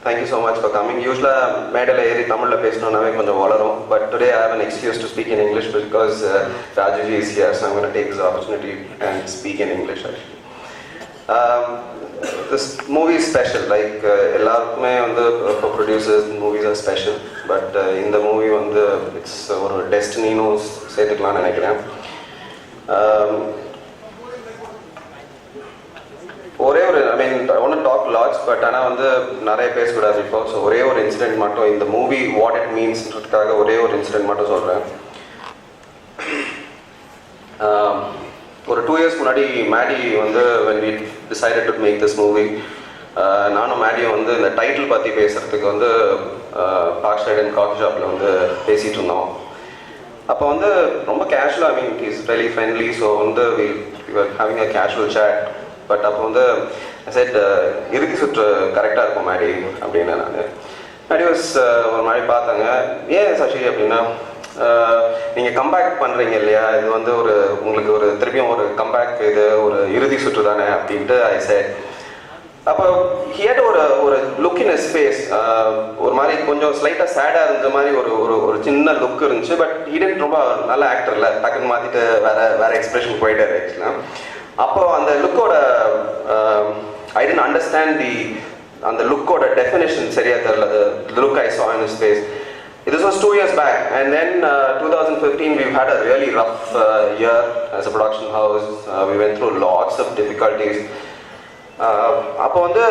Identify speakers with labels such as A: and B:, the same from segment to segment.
A: Thank you so much for coming. Usually, மேடையில் ஏறி தமிழில் பேசணும்னாவே கொஞ்சம் வளரும். But today I have an excuse to speak in English because Rajuji is here, so I'm going to take this opportunity and speak in English actually. This movie is special. Like எல்லாருக்குமே வந்து for producers, movies are special. But இந்த movie வந்து it's ஒரு destinyன்னு சேர்த்துக்கலாம்னு நினைக்கிறேன். ஒரே ஒரு I mean I want to talk lots but ஆனால் வந்து நிறைய பேசக்கூடாது இப்போ. ஸோ ஒரே ஒரு இன்சிடென்ட் மட்டும் இந்த மூவி வாட் இட் மீன்ஸ்ன்றதுக்காக ஒரே ஒரு இன்சிடென்ட் மட்டும் சொல்கிறேன். ஒரு 2 years முன்னாடி மேடி வந்து when we decided to make this movie, நானும் மேடியும் வந்து இந்த டைட்டில் பற்றி பேசுகிறதுக்கு வந்து பார்க் ஸ்ட்ரீட் அண்ட் காஃபி ஷாப்பில் வந்து பேசிகிட்டு இருந்தோம். அப்போ வந்து ரொம்ப கேஷுவலாக I mean is very friendly. So வந்து we were having a casual chat. But அப்போ வந்து செட் இறுதி சுற்று கரெக்டாக இருக்கும் மேடி அப்படின்னு மேடி வாஸ் ஒரு மாதிரி பார்த்தாங்க. ஏன் சசி அப்படின்னா நீங்கள் கம்பேக் பண்ணுறீங்க இல்லையா, இது வந்து ஒரு உங்களுக்கு ஒரு திருப்பியும் ஒரு கம்பேக், இது ஒரு இறுதி சுற்று தானே அப்படின்ட்டு ஐ செட். அப்போ ஹியட் ஒரு லுக் இன் ஹிஸ் ஃபேஸ், ஒரு மாதிரி கொஞ்சம் ஸ்லைட்டாக சேடாக இருந்த மாதிரி ஒரு சின்ன லுக் இருந்துச்சு. பட் ஹிடன் ரொம்ப நல்ல ஆக்டர் இல்லை, டக்குன்னு மாற்றிட்டு வேற எக்ஸ்பிரஷன் போயிட்டார் ஆக்சுவலாக. அப்போ அந்த லுக்கோட ஐ டென்ட் அண்டர்ஸ்டாண்ட் அந்த லுக்கோட டெஃபினேஷன் சரியா தெரியல. the look I saw in his face. This was 2 years back, and then 2015 we've had a really rough year as a production house. We went through lots of difficulties. அப்போ வந்து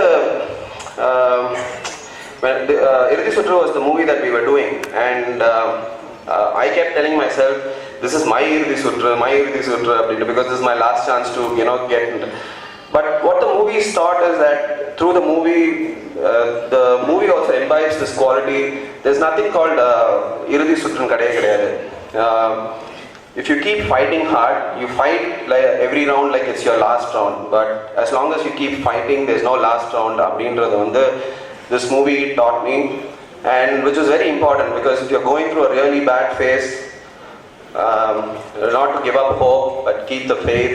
A: Irudhi Suttru was the movie that we were doing, and I kept telling myself, this is my Irudhi Suttru, because this is my last chance to, get into. But what the movie taught is that through the movie also imbibes this quality. There's nothing called Irudhi Suttru kadayadu. If you keep fighting hard, you fight like every round like it's your last round. But as long as you keep fighting, there's no last round. Abindradhu vandu this movie taught me, and which was very important because if you're going through a really bad phase, not to give up hope but keep the faith.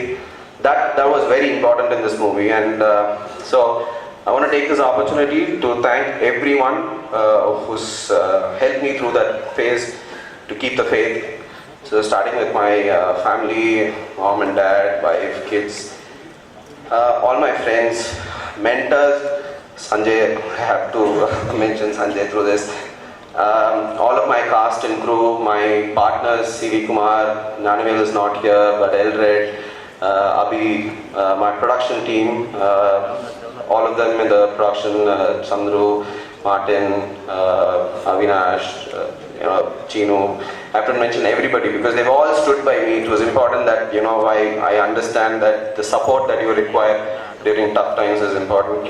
A: That was very important in this movie, and so I want to take this opportunity to thank everyone who's helped me through that phase to keep the faith. So starting with my family, mom and dad, wife, kids, all my friends, mentors. Sanjay, I have to mention Sanjay through this. All of my cast and crew, my partners, C.V. Kumar, Nanavel is not here, but Elred, Abhi, my production team, all of them in the production, Suttru, Martin, Avinash, Chino. I have to mention everybody because they've all stood by me. It was important that, I understand that the support that you require during tough times is important.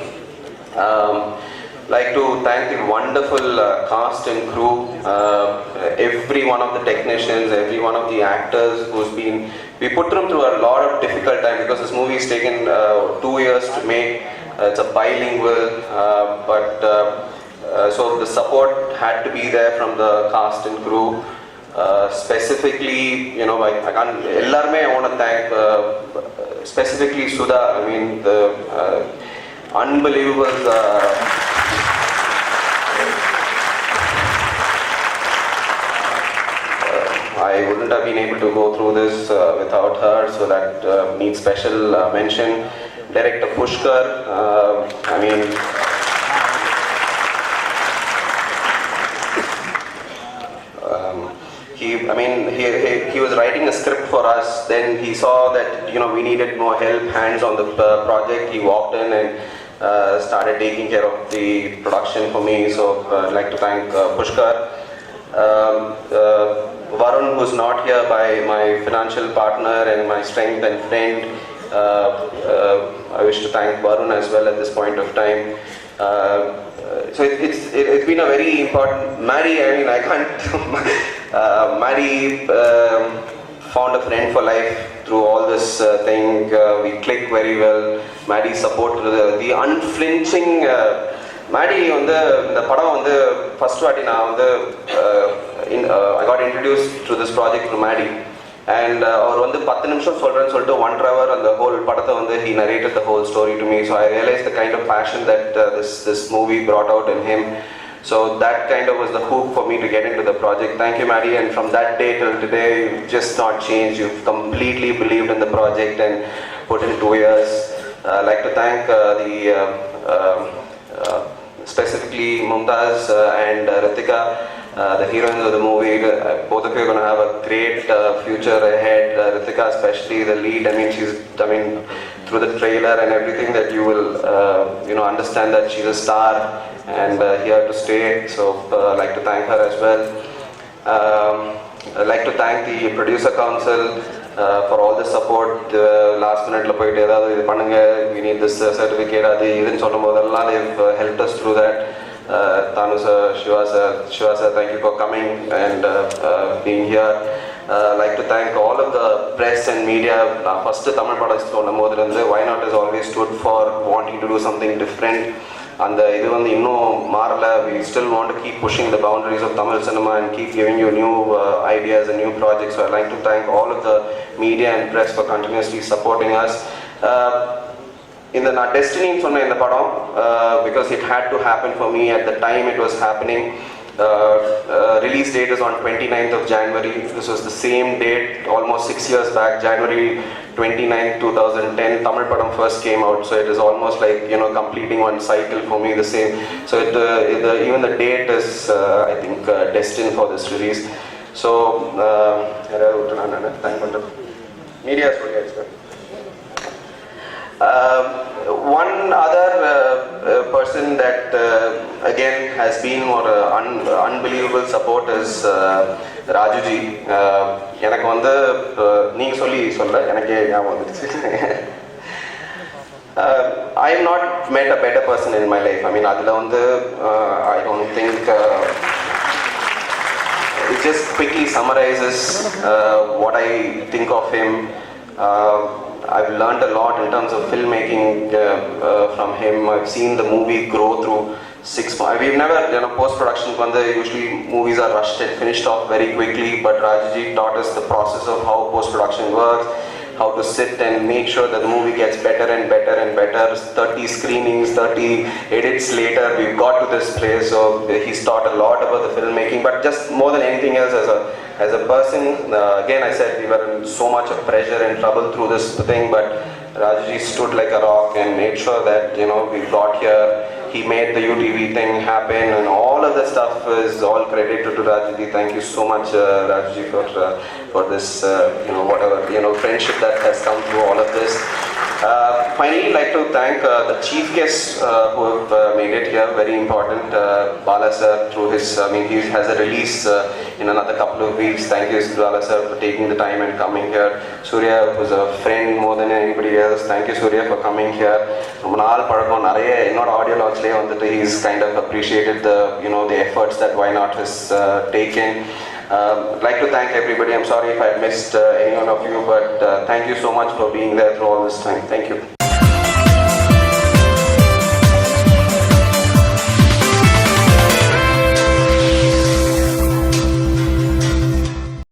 A: Like to thank the wonderful cast and crew, every one of the technicians, every one of the actors we put them through a lot of difficult time because this movie has taken 2 years to make. It's a bilingual, but so the support had to be there from the cast and crew. Specifically, I can't, ellarme I want to thank specifically Sudha. I mean the unbelievable I wouldn't have been able to go through this without her, so that needs special mention. Director Pushkar, I mean he was writing a script for us. Then he saw that we needed more help, hands on the project. He walked in and started taking care of the production for me. So I'd like to thank Pushkar. Varun, who's not here, by my financial partner and my strength and friend. I wish to thank Varun as well at this point of time. So it's been a very important. Maddie, I mean I can't. Maddie found a friend for life through all this thing. We clicked very well. Maddie's support, the unflinching. Maddie வந்து இந்த படம் வந்து first வாட்டி நான் வந்து I got introduced to this project through Maddie. And அவர் வந்து 10 நிமிஷம் சொல்கிறேன்னு சொல்லிட்டு 1 hour அந்த whole படத்தை வந்து he narrated the whole story to me. So I realized the kind of passion that this movie brought out in him. So that kind of was the hook for me to get into the project. Thank you, Maddie. And from that day till today, you've just not changed. You've completely believed in the project and put in 2 years. I'd like to thank specifically Mumtaz and Ritika, the heroines of the movie. Both of you are going to have a great future ahead. Ritika especially, the lead. I mean, through the trailer and everything that you will, understand that she's a star and here to stay. So I'd like to thank her as well. I'd like to thank the producer council for all the support. Last minute la poite edavadhu idu pannunga, we need this certificate adu idun sollumbodella they've helped us through that. Thanu sir, Shiva sir, thank you for coming and being here. Like to thank all of the press and media. First Tamil padam sonumbodhu why not has always stood for wanting to do something different. And இது வந்து இன்னும் மாறல. We still want to keep pushing the boundaries of Tamil cinema and keep giving you new ideas and new projects. So I'd like to thank all of the media and press for continuously supporting us. இந்த நான் டெஸ்டினின்னு சொன்ன இந்த படம் because it had to happen for me at the time it was happening. Release date is on 29th of January. This was the same date almost 6 years back, January 29th, 2010. Tamil Padam first came out, so it is almost like completing one cycle for me. The same. So even the date is I think destined for this release. So media is one other person that again has been more unbelievable support is Rajuji. எனக்கு வந்து நீங்க சொல்ல எனக்கே ஞாபகம் வந்துச்சு. I have not met a better person in my life. I mean adula வந்து I don't think it just quickly summarizes what I think of him. I've learned a lot in terms of filmmaking from him. I've seen the movie grow through 6 months. We've never, post-production, usually movies are rushed and finished off very quickly, but Rajji taught us the process of how post-production works, how to sit and make sure that the movie gets better and better and better. 30 screenings, 30 edits later, we've got to this place. So he's taught a lot about the filmmaking, but just more than anything else as a person, again I said we were in so much of pressure and trouble through this thing, but Rajji stood like a rock and made sure that we got here. He made the UTV thing happen, and all of the stuff is all credited to Rajji. Thank you so much, Rajji, for this whatever friendship that has come through all of this. Finally, I'd like to thank the chief guests who have made it here. Very important, Bala sir, through his. He has a release in another couple of weeks. Thank you, Bala sir, for taking the time and coming here. Surya, who's a friend more than anybody else. Thank you, Surya, for coming here. ரொம்ப நாள் பழக்கம் நிறைய என்னோட audio லான்ச்லேயே வந்துட்டு he's kind of appreciated the the efforts that Why Not has taken. I'd like to thank everybody. I'm sorry if I missed any one of you, but thank you so much for being there through all this time. Thank you.